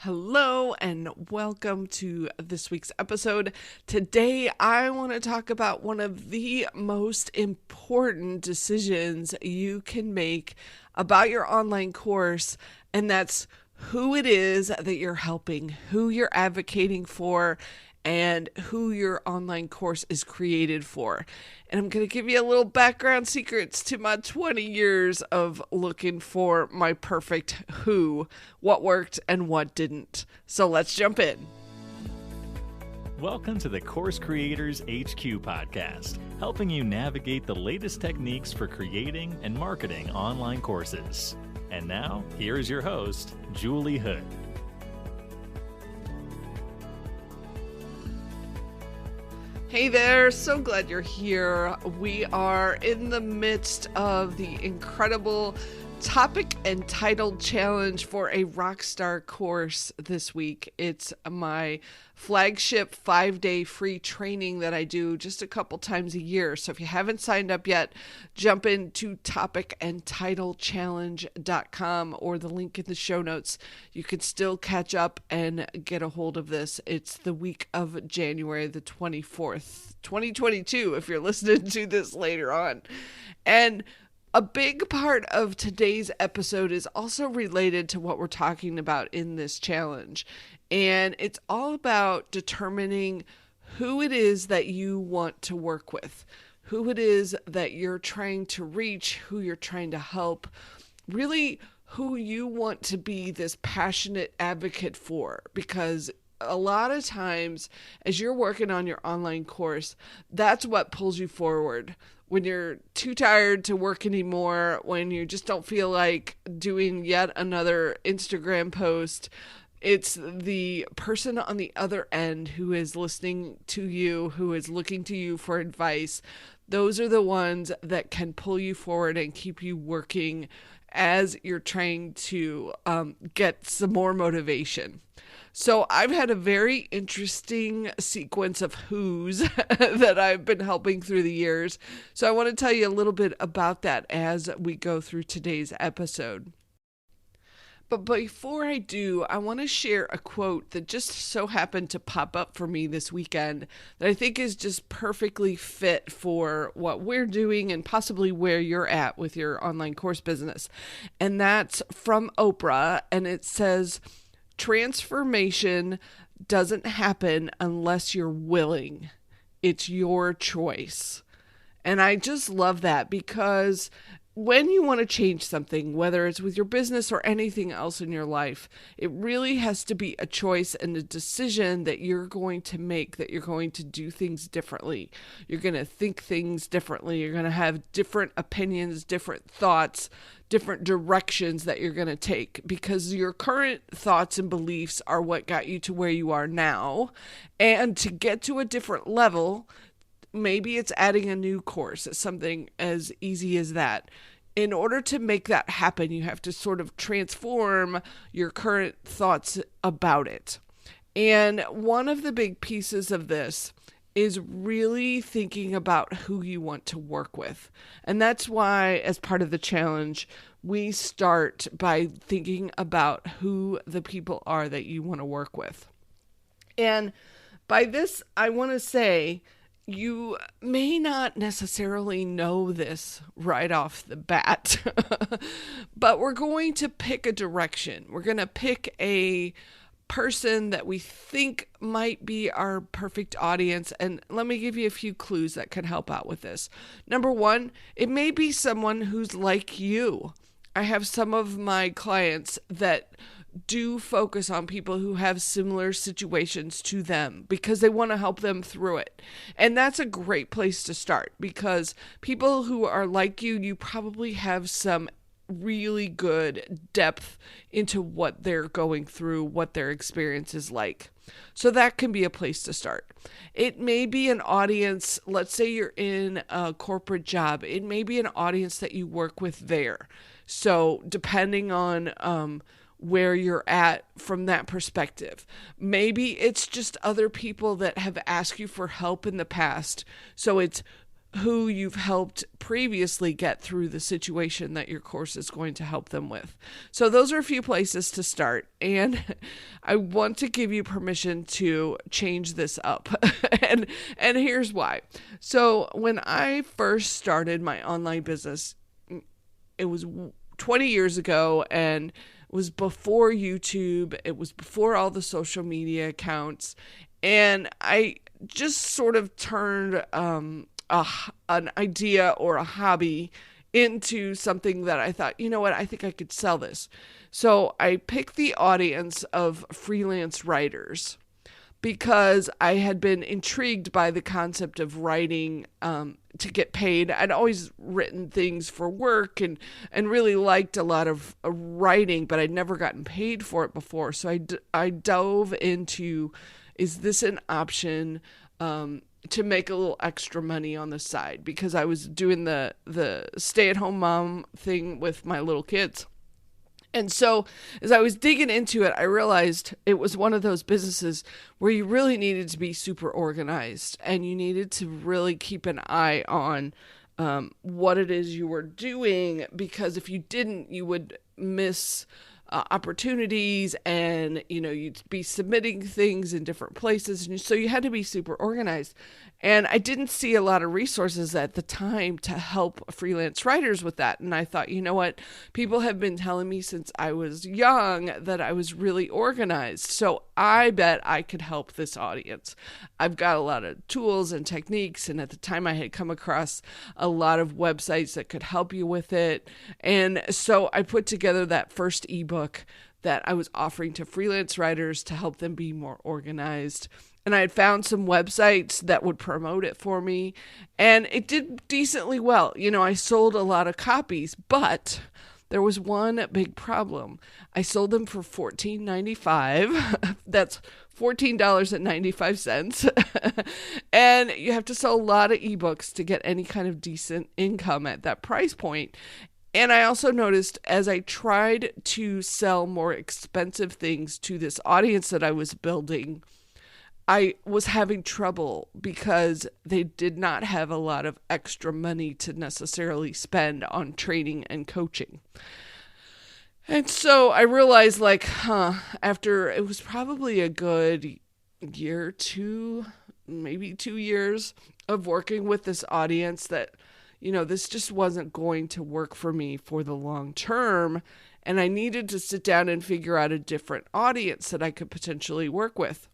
Hello and welcome to this week's episode. Today, I want to talk about one of the most important decisions you can make about your online course, and that's who it is that you're helping, who you're advocating for, and who your online course is created for. And I'm going to give you a little background secrets to my 20 years of looking for my perfect who, what worked and what didn't. So let's jump in. Welcome to the Course Creators HQ podcast, helping you navigate the latest techniques for creating and marketing online courses. And now, here is your host, Julie Hood. Hey there, so glad you're here. We are in the midst of the incredible topic and title challenge for a Rockstar course this week. It's my flagship 5-day free training that I do just a couple times a year. So if you haven't signed up yet, jump into topicandtitlechallenge.com or the link in the show notes. You can still catch up and get a hold of this. It's the week of January the 24th, 2022, if you're listening to this later on. And a big part of today's episode is also related to what we're talking about in this challenge. And it's all about determining who it is that you want to work with, who it is that you're trying to reach, who you're trying to help, really who you want to be this passionate advocate for. Because a lot of times as you're working on your online course, that's what pulls you forward. When you're too tired to work anymore, when you just don't feel like doing yet another Instagram post, it's the person on the other end who is listening to you, who is looking to you for advice. Those are the ones that can pull you forward and keep you working as you're trying to get some more motivation. So I've had a very interesting sequence of who's that I've been helping through the years. So I want to tell you a little bit about that as we go through today's episode. But before I do, I want to share a quote that just so happened to pop up for me this weekend that I think is just perfectly fit for what we're doing and possibly where you're at with your online course business. And that's from Oprah, and it says, "Transformation doesn't happen unless you're willing. It's your choice." And I just love that, because when you want to change something, whether it's with your business or anything else in your life, it really has to be a choice and a decision that you're going to make, that you're going to do things differently. You're going to think things differently. You're going to have different opinions, different thoughts, different directions that you're going to take, because your current thoughts and beliefs are what got you to where you are now. And to get to a different level, maybe it's adding a new course. It's something as easy as that. In order to make that happen, you have to sort of transform your current thoughts about it. And one of the big pieces of this is really thinking about who you want to work with. And that's why, as part of the challenge, we start by thinking about who the people are that you want to work with. And by this, I want to say, you may not necessarily know this right off the bat, but we're going to pick a direction. We're going to pick a person that we think might be our perfect audience. And let me give you a few clues that can help out with this. Number one, it may be someone who's like you. I have some of my clients that do focus on people who have similar situations to them because they want to help them through it. And that's a great place to start, because people who are like you probably have some really good depth into what they're going through, what their experience is like. So that can be a place to start. It may be an audience, let's say you're in a corporate job, it may be an audience that you work with there. So depending on where you're at from that perspective. Maybe it's just other people that have asked you for help in the past. So it's who you've helped previously get through the situation that your course is going to help them with. So those are a few places to start. And I want to give you permission to change this up. and here's why. So when I first started my online business, it was 20 years ago, and it was before YouTube. It was before all the social media accounts. And I just sort of turned an idea or a hobby into something that I thought, you know what, I think I could sell this. So I picked the audience of freelance writers because I had been intrigued by the concept of writing to get paid. I'd always written things for work and really liked a lot of writing, but I'd never gotten paid for it before. So I dove into, is this an option to make a little extra money on the side? Because I was doing the stay-at-home mom thing with my little kids. And so as I was digging into it, I realized it was one of those businesses where you really needed to be super organized, and you needed to really keep an eye on what it is you were doing, because if you didn't, you would miss opportunities, and you'd be submitting things in different places, and so you had to be super organized. And I didn't see a lot of resources at the time to help freelance writers with that. And I thought, you know what? People have been telling me since I was young that I was really organized. So I bet I could help this audience. I've got a lot of tools and techniques. And at the time I had come across a lot of websites that could help you with it. And so I put together that first ebook that I was offering to freelance writers to help them be more organized. And I had found some websites that would promote it for me, and it did decently well. I sold a lot of copies, but there was one big problem. I sold them for $14.95. That's $14.95. And you have to sell a lot of ebooks to get any kind of decent income at that price point. And I also noticed as I tried to sell more expensive things to this audience that I was building, I was having trouble because they did not have a lot of extra money to necessarily spend on training and coaching. And so I realized, after it was probably a good year, maybe 2 years of working with this audience, that, this just wasn't going to work for me for the long term. And I needed to sit down and figure out a different audience that I could potentially work with.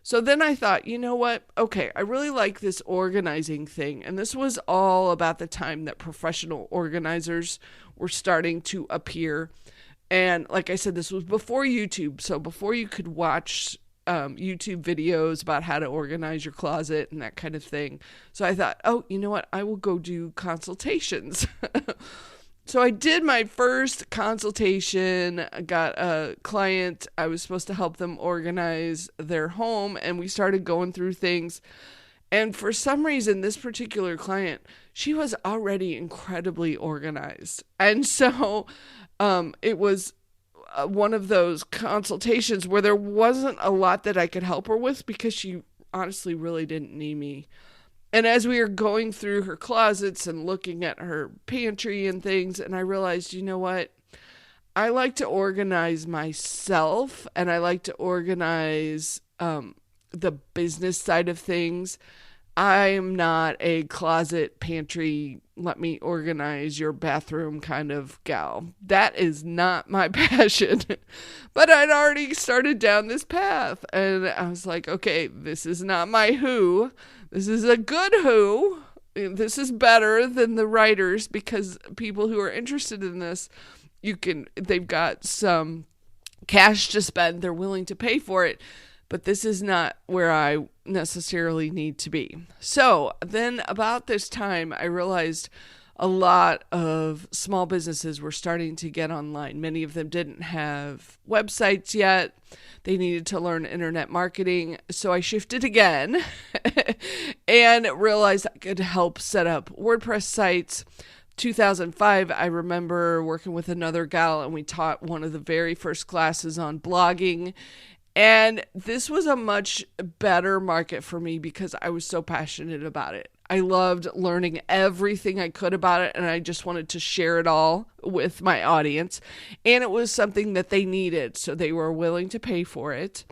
So then I thought, you know what? Okay, I really like this organizing thing. And this was all about the time that professional organizers were starting to appear. And like I said, this was before YouTube. So before you could watch YouTube videos about how to organize your closet and that kind of thing. So I thought, oh, you know what? I will go do consultations. So I did my first consultation. I got a client. I was supposed to help them organize their home, and we started going through things. And for some reason, this particular client, she was already incredibly organized. And so it was one of those consultations where there wasn't a lot that I could help her with because she honestly really didn't need me. And as we were going through her closets and looking at her pantry and things, and I realized, you know what? I like to organize myself, and I like to organize the business side of things. I am not a closet, pantry, let me organize your bathroom kind of gal. That is not my passion. But I'd already started down this path, and I was like, okay, this is not my who. This is a good who. This is better than the writers, because people who are interested in this, they've got some cash to spend. They're willing to pay for it. But this is not where I necessarily need to be. So then about this time, I realized a lot of small businesses were starting to get online. Many of them didn't have websites yet. They needed to learn internet marketing. So I shifted again and realized I could help set up WordPress sites. 2005, I remember working with another gal, and we taught one of the very first classes on blogging. And this was a much better market for me because I was so passionate about it. I loved learning everything I could about it, and I just wanted to share it all with my audience. And it was something that they needed, so they were willing to pay for it.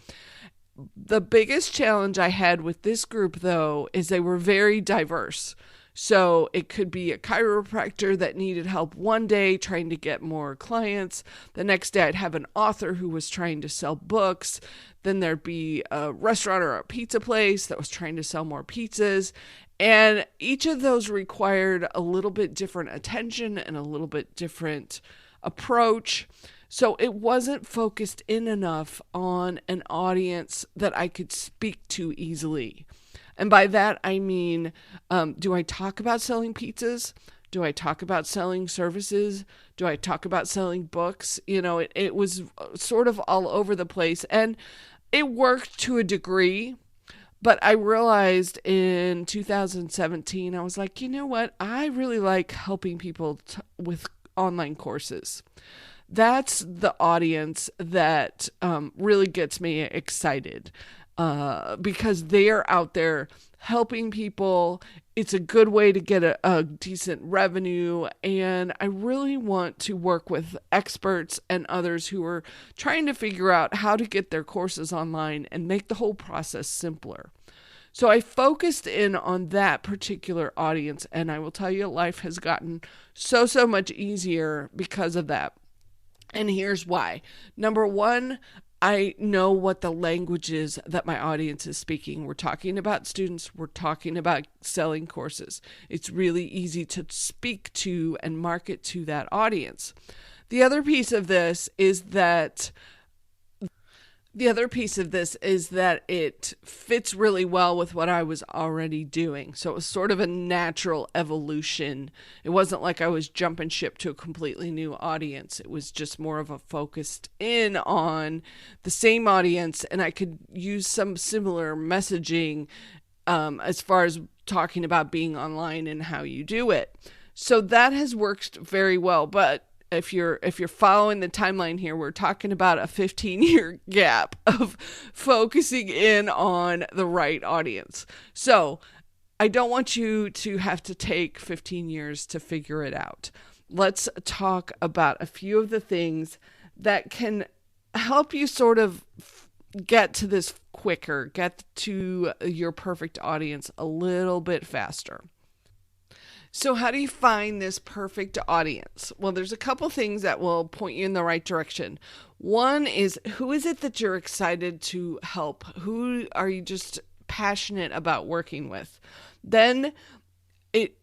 The biggest challenge I had with this group, though, is they were very diverse. So it could be a chiropractor that needed help one day trying to get more clients. The next day I'd have an author who was trying to sell books. Then there'd be a restaurant or a pizza place that was trying to sell more pizzas. And each of those required a little bit different attention and a little bit different approach. So it wasn't focused in enough on an audience that I could speak to easily. And by that, I mean, do I talk about selling pizzas? Do I talk about selling services? Do I talk about selling books? It was sort of all over the place. And it worked to a degree. But I realized in 2017, I was like, you know what? I really like helping people with online courses. That's the audience that really gets me excited. Because they're out there helping people. It's a good way to get a decent revenue. And I really want to work with experts and others who are trying to figure out how to get their courses online and make the whole process simpler. So I focused in on that particular audience. And I will tell you, life has gotten so much easier because of that. And here's why. Number one, I know what the language is that my audience is speaking. We're talking about students. We're talking about selling courses. It's really easy to speak to and market to that audience. The other piece of this is that it fits really well with what I was already doing. So it was sort of a natural evolution. It wasn't like I was jumping ship to a completely new audience. It was just more of a focused in on the same audience, and I could use some similar messaging as far as talking about being online and how you do it. So that has worked very well. But if you're following the timeline here, we're talking about a 15-year gap of focusing in on the right audience. So I don't want you to have to take 15 years to figure it out. Let's talk about a few of the things that can help you sort of get to this quicker, get to your perfect audience a little bit faster. So how do you find this perfect audience? Well, there's a couple things that will point you in the right direction. One is, who is it that you're excited to help? Who are you just passionate about working with? Then it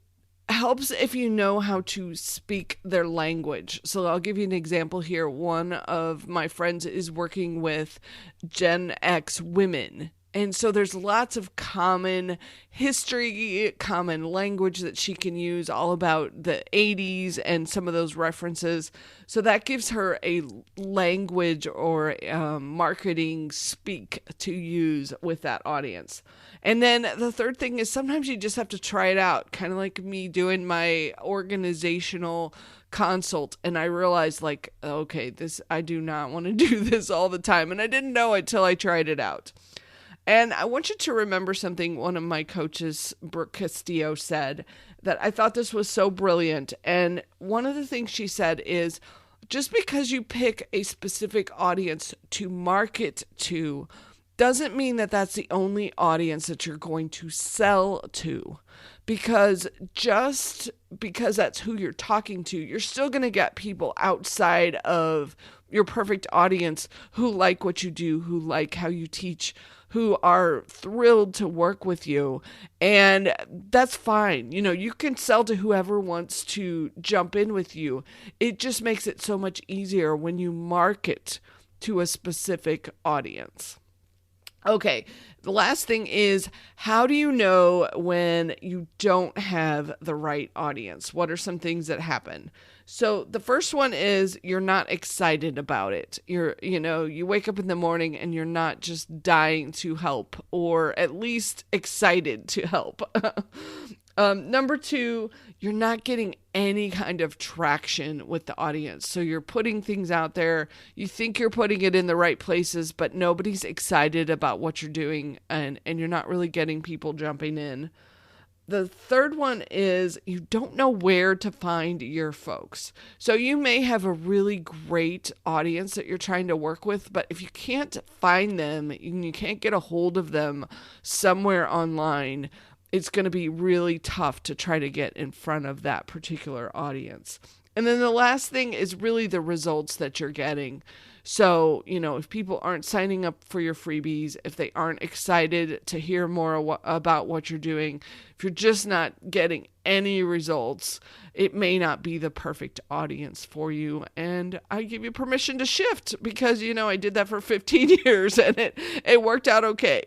helps if you know how to speak their language. So I'll give you an example here. One of my friends is working with Gen X women. And so there's lots of common history, common language that she can use all about the 80s and some of those references. So that gives her a language or marketing speak to use with that audience. And then the third thing is sometimes you just have to try it out, kind of like me doing my organizational consult. And I realized okay, I do not want to do this all the time. And I didn't know it till I tried it out. And I want you to remember something one of my coaches, Brooke Castillo, said that I thought this was so brilliant. And one of the things she said is, just because you pick a specific audience to market to doesn't mean that that's the only audience that you're going to sell to. Because just because that's who you're talking to, you're still going to get people outside of your perfect audience who like what you do, who like how you teach, who are thrilled to work with you. And that's fine. You can sell to whoever wants to jump in with you. It just makes it so much easier when you market to a specific audience. Okay, the last thing is, how do you know when you don't have the right audience? What are some things that happen? So the first one is you're not excited about it. You wake up in the morning and you're not just dying to help, or at least excited to help. Number two, you're not getting any kind of traction with the audience. So you're putting things out there. You think you're putting it in the right places, but nobody's excited about what you're doing, and you're not really getting people jumping in. The third one is you don't know where to find your folks. So you may have a really great audience that you're trying to work with, but if you can't find them and you can't get a hold of them somewhere online, it's going to be really tough to try to get in front of that particular audience. And then the last thing is really the results that you're getting. So, if people aren't signing up for your freebies, if they aren't excited to hear more about what you're doing, if you're just not getting any results, it may not be the perfect audience for you. And I give you permission to shift because, I did that for 15 years and it worked out okay.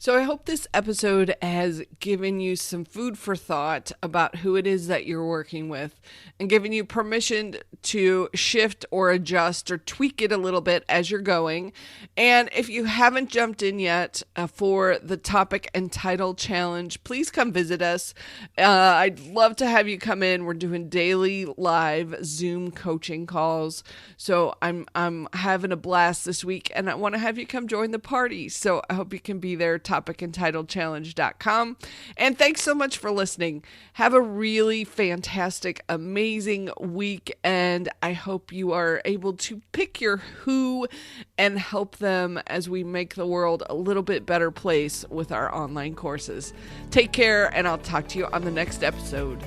So I hope this episode has given you some food for thought about who it is that you're working with and given you permission to shift or adjust or tweak it a little bit as you're going. And if you haven't jumped in yet for the topic and title challenge, please come visit us. I'd love to have you come in. We're doing daily live Zoom coaching calls. So I'm having a blast this week and I want to have you come join the party. So I hope you can be there. topicandtitlechallenge.com. And thanks so much for listening. Have a really fantastic, amazing week. And I hope you are able to pick your who and help them as we make the world a little bit better place with our online courses. Take care, and I'll talk to you on the next episode.